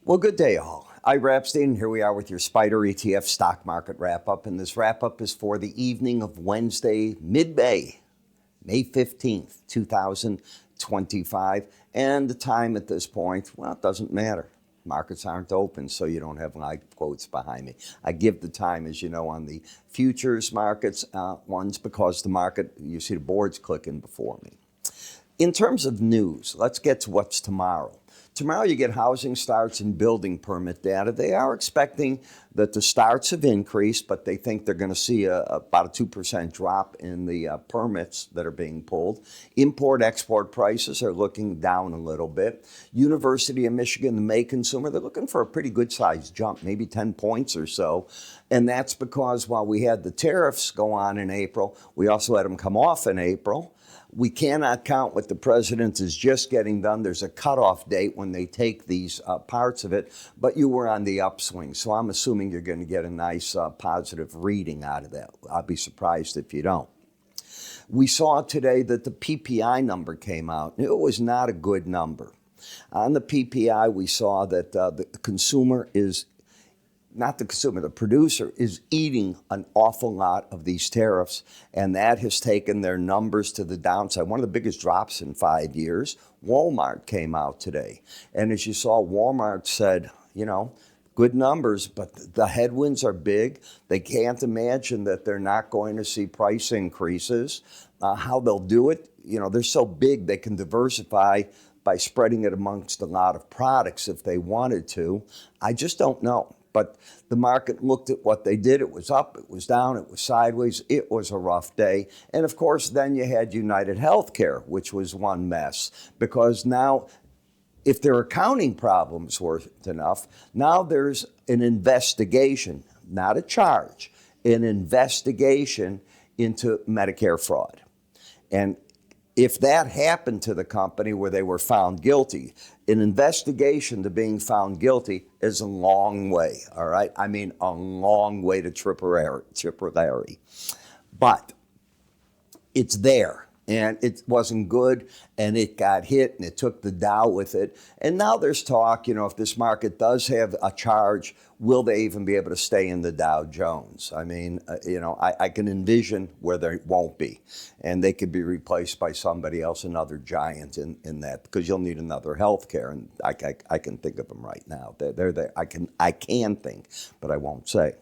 Well, good day, all. Ira Epstein, here we are with your SPDR ETF stock market wrap-up, and this wrap-up is for the evening of Wednesday, mid-May, May 15th, 2025, and the time at this point, well, it doesn't matter. Markets aren't open, so you don't have live quotes behind me. I give the time, as you know, on the futures markets ones because the market, you see the boards clicking before me. In terms of news, let's get to what's tomorrow. Tomorrow you get housing starts and building permit data. They are expecting that the starts have increased, but they think they're going to see about a 2% drop in the permits that are being pulled. Import-export prices are looking down a little bit. University of Michigan, the May consumer, they're looking for a pretty good-sized jump, maybe 10 points or so. And that's because while we had the tariffs go on in April, we also had them come off in April. We cannot count what the president is just getting done. There's a cutoff date when they take these parts of it, but you were on the upswing. So I'm assuming you're going to get a nice positive reading out of that. I'll be surprised if you don't. We saw today that the PPI number came out. It was not a good number. On the PPI, we saw that the consumer is not the consumer, the producer is eating an awful lot of these tariffs, and that has taken their numbers to the downside. One of the biggest drops in 5 years. Walmart came out today, and as you saw, Walmart said, you know, good numbers, but the headwinds are big. They can't imagine that they're not going to see price increases. How they'll do it, you know, they're so big they can diversify by spreading it amongst a lot of products if they wanted to. I just don't know. But the market looked at what they did. It was up, it was down, it was sideways. It was a rough day. And of course, then you had UnitedHealthcare, which was one mess. Because now, if their accounting problems weren't enough, now there's an investigation, not a charge, an investigation into Medicare fraud. And if that happened to the company where they were found guilty, an investigation to being found guilty is a long way, all right? I mean, a long way to Larry. But it's there, and it wasn't good, and it got hit, and it took the Dow with it. And now there's talk, you know, if this market does have a charge, will they even be able to stay in the Dow Jones? I mean, you know, I can envision where there won't be, and they could be replaced by somebody else, another giant in that, because you'll need another healthcare, and I can think of them right now. They're there. I can think, but I won't say.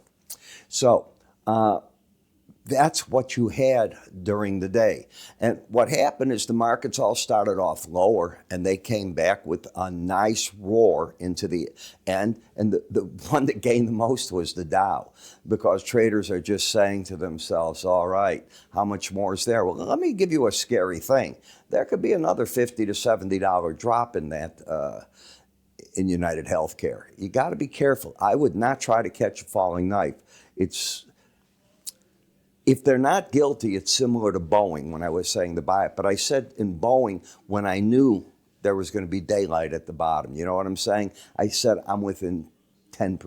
So that's what you had during the day. And what happened is the markets all started off lower, and they came back with a nice roar into the end. And the one that gained the most was the Dow, because traders are just saying to themselves, all right, how much more is there? Well, let me give you a scary thing. There could be another $50 to $70 drop in that in UnitedHealthcare. You got to be careful. I would not try to catch a falling knife. If they're not guilty, it's similar to Boeing when I was saying to buy it. But I said in Boeing, when I knew there was going to be daylight at the bottom, you know what I'm saying? I said I'm within 10%,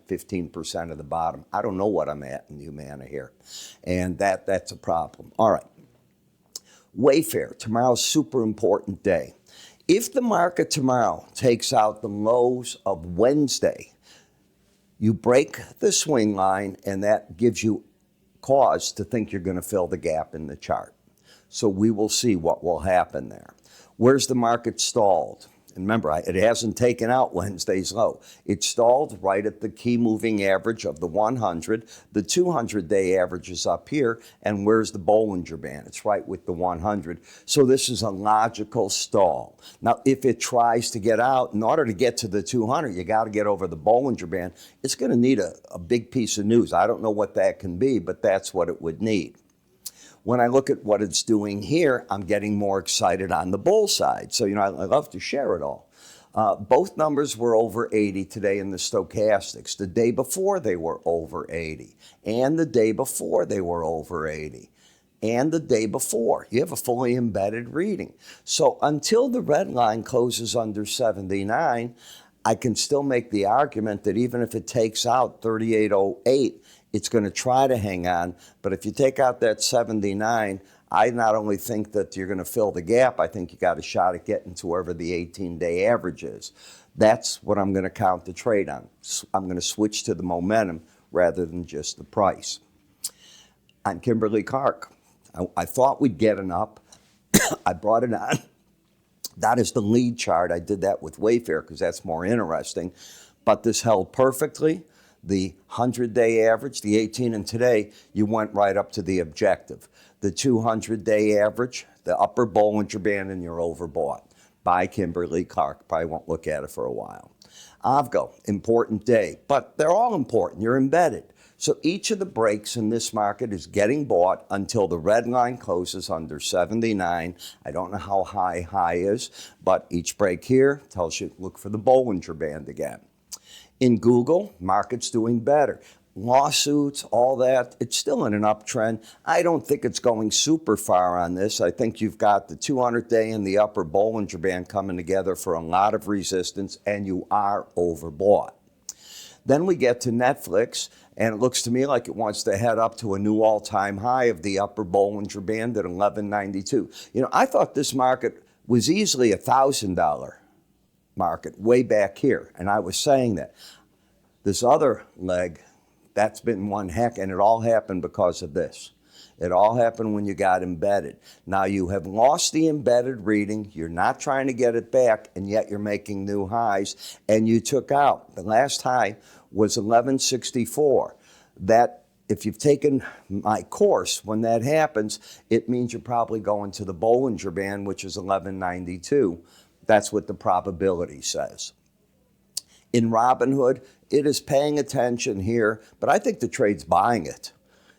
15% of the bottom. I don't know what I'm at in Humana here. And that's a problem. All right. Wayfair, tomorrow's super important day. If the market tomorrow takes out the lows of Wednesday, you break the swing line, and that gives you cause to think you're going to fill the gap in the chart. So we will see what will happen there. Where's the market stalled? And remember, it hasn't taken out Wednesday's low. It stalled right at the key moving average of the 100. The 200-day average is up here. And where's the Bollinger Band? It's right with the 100. So this is a logical stall. Now, if it tries to get out, in order to get to the 200, you got to get over the Bollinger Band. It's going to need a big piece of news. I don't know what that can be, but that's what it would need. When I look at what it's doing here, I'm getting more excited on the bull side. So, you know, I love to share it all. Both numbers were over 80 today in the stochastics. The day before, they were over 80. And the day before, they were over 80. And the day before. You have a fully embedded reading. So until the red line closes under 79, I can still make the argument that even if it takes out 3808, it's going to try to hang on. But if you take out that 79, I not only think that you're going to fill the gap, I think you got a shot at getting to wherever the 18-day average is. That's what I'm going to count the trade on. I'm going to switch to the momentum rather than just the price. On Kimberly-Clark, I thought we'd get an up. I brought it on. That is the lead chart. I did that with Wayfair because that's more interesting. But this held perfectly. The 100-day average, the 18, and today you went right up to the objective. The 200-day average, the upper Bollinger Band, and you're overbought. Buy Kimberly-Clark. Probably won't look at it for a while. Avgo, important day. But they're all important. You're embedded. So each of the breaks in this market is getting bought until the red line closes under 79. I don't know how high is, but each break here tells you look for the Bollinger Band again. In Google, market's doing better. Lawsuits, all that, it's still in an uptrend. I don't think it's going super far on this. I think you've got the 200-day and the upper Bollinger Band coming together for a lot of resistance, and you are overbought. Then we get to Netflix, and it looks to me like it wants to head up to a new all-time high of the upper Bollinger Band at 1192. You know, I thought this market was easily a $1,000 market way back here, and I was saying that. This other leg, that's been one heck, and it all happened because of this. It all happened when you got embedded. Now you have lost the embedded reading, you're not trying to get it back, and yet you're making new highs, and you took out. The last high was 1164. That, if you've taken my course, when that happens, it means you're probably going to the Bollinger Band, which is 1192. That's what the probability says. In Robinhood, it is paying attention here, but I think the trade's buying it.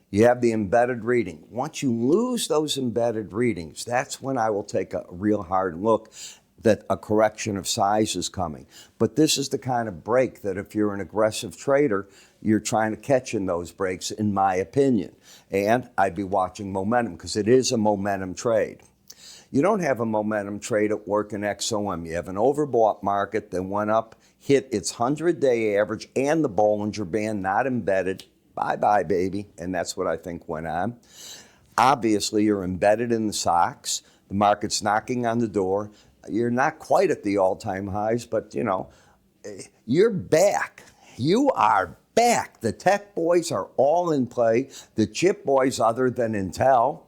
You have the embedded reading. Once you lose those embedded readings, that's when I will take a real hard look that a correction of size is coming. But this is the kind of break that if you're an aggressive trader, you're trying to catch in those breaks, in my opinion. And I'd be watching momentum because it is a momentum trade. You don't have a momentum trade at work in XOM. You have an overbought market that went up, hit its 100-day average and the Bollinger Band, not embedded. Bye-bye, baby. And that's what I think went on. Obviously, you're embedded in the stocks. The market's knocking on the door. You're not quite at the all-time highs, but, you know, you're back. You are back. The tech boys are all in play. The chip boys, other than Intel,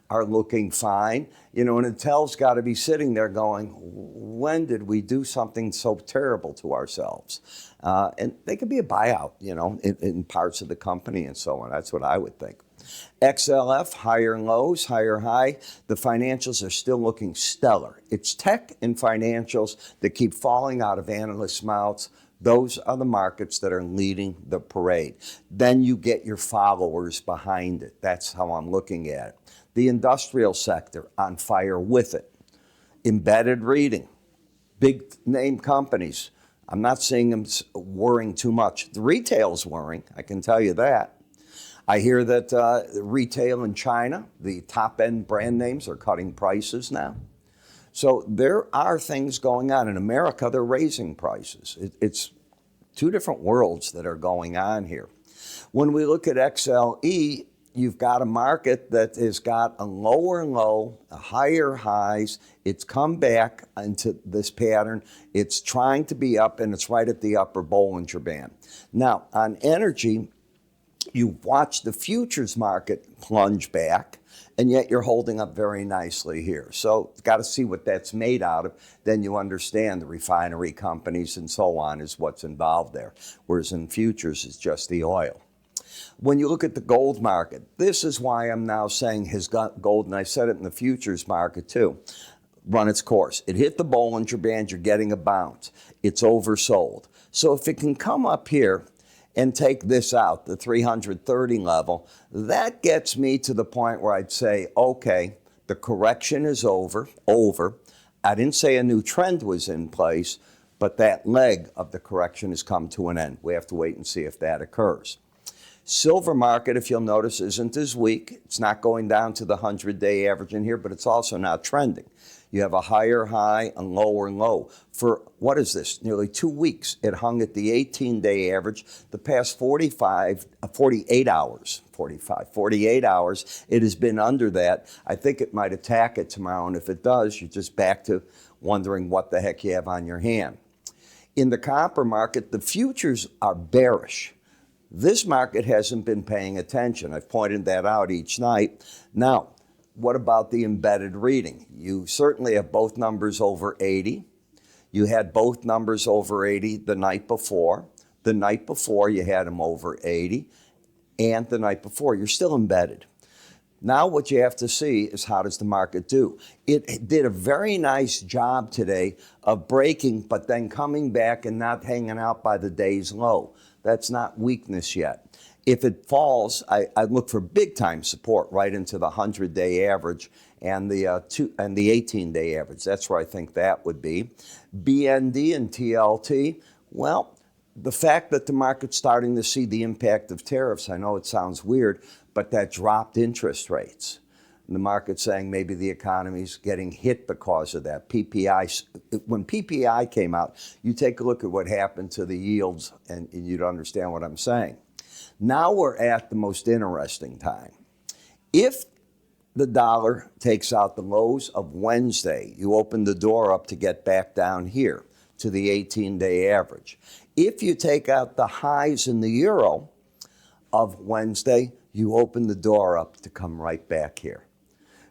are looking fine. You know, and Intel's got to be sitting there going, when did we do something so terrible to ourselves? And they could be a buyout, you know, in parts of the company and so on. That's what I would think. XLF, higher lows, higher high. The financials are still looking stellar. It's tech and financials that keep falling out of analysts' mouths. Those are the markets that are leading the parade. Then you get your followers behind it. That's how I'm looking at it. The industrial sector on fire with it. Embedded reading. Big name companies. I'm not seeing them worrying too much. The retail's worrying, I can tell you that. I hear that retail in China, the top-end brand names are cutting prices now. So there are things going on. In America, they're raising prices. It's two different worlds that are going on here. When we look at XLE, you've got a market that has got a lower low, a higher highs. It's come back into this pattern. It's trying to be up, and it's right at the upper Bollinger Band. Now, on energy, you've watched the futures market plunge back, and yet you're holding up very nicely here. So you've got to see what that's made out of. Then you understand the refinery companies and so on is what's involved there, whereas in futures, it's just the oil. When you look at the gold market, this is why I'm now saying his gold, and I said it in the futures market too, run its course. It hit the Bollinger Band, you're getting a bounce. It's oversold. So if it can come up here and take this out, the 330 level, that gets me to the point where I'd say, okay, the correction is over. I didn't say a new trend was in place, but that leg of the correction has come to an end. We have to wait and see if that occurs. Silver market, if you'll notice, isn't as weak. It's not going down to the 100-day average in here, but it's also not trending. You have a higher high and lower low. For, what is this, nearly 2 weeks, it hung at the 18-day average. The past 48 hours, it has been under that. I think it might attack it tomorrow, and if it does, you're just back to wondering what the heck you have on your hand. In the copper market, the futures are bearish. This market hasn't been paying attention. I've pointed that out each night. Now, what about the embedded reading? You certainly have both numbers over 80. You had both numbers over 80 the night before. The night before, you had them over 80. And the night before, you're still embedded. Now what you have to see is how does the market do? It did a very nice job today of breaking, but then coming back and not hanging out by the day's low. That's not weakness yet. If it falls, I look for big time support right into the 100-day average and the 18-day average. That's where I think that would be. BND and TLT, well, the fact that the market's starting to see the impact of tariffs, I know it sounds weird, but that dropped interest rates. And the market's saying maybe the economy's getting hit because of that. When PPI came out, you take a look at what happened to the yields and you'd understand what I'm saying. Now we're at the most interesting time. If the dollar takes out the lows of Wednesday, you open the door up to get back down here to the 18-day average. If you take out the highs in the euro of Wednesday, you open the door up to come right back here.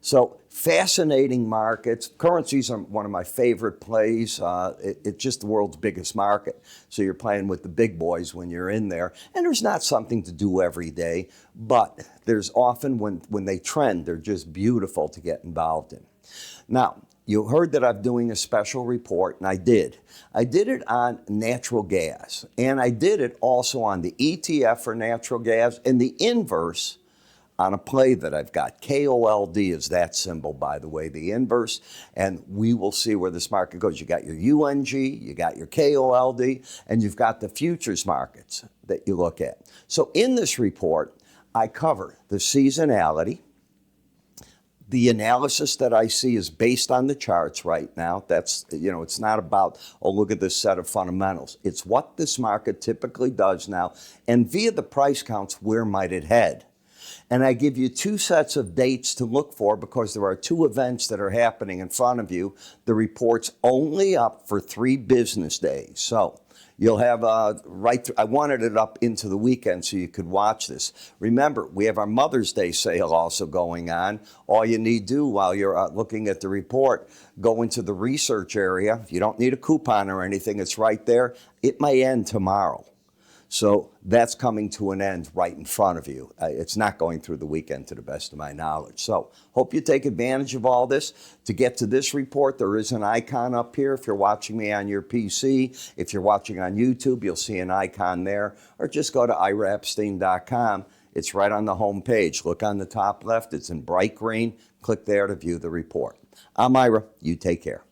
So fascinating markets. Currencies are one of my favorite plays. It's just the world's biggest market. So you're playing with the big boys when you're in there. And there's not something to do every day, but there's often when they trend, they're just beautiful to get involved in. Now, you heard that I'm doing a special report, and I did. I did it on natural gas, and I did it also on the ETF for natural gas and the inverse on a play that I've got. KOLD is that symbol, by the way, the inverse, and we will see where this market goes. You got your UNG, you got your KOLD, and you've got the futures markets that you look at. So in this report, I cover the seasonality. The analysis that I see is based on the charts right now. That's, it's not about, oh, look at this set of fundamentals. It's what this market typically does now. And via the price counts, where might it head? And I give you two sets of dates to look for because there are two events that are happening in front of you. The report's only up for 3 business days. So you'll have I wanted it up into the weekend so you could watch this. Remember, we have our Mother's Day sale also going on. All you need to do while you're looking at the report, go into the research area. You don't need a coupon or anything. It's right there. It may end tomorrow. So that's coming to an end right in front of you. It's not going through the weekend to the best of my knowledge. So hope you take advantage of all this. To get to this report, there is an icon up here. If you're watching me on your PC, if you're watching on YouTube, you'll see an icon there. Or just go to iraepstein.com. It's right on the home page. Look on the top left. It's in bright green. Click there to view the report. I'm Ira. You take care.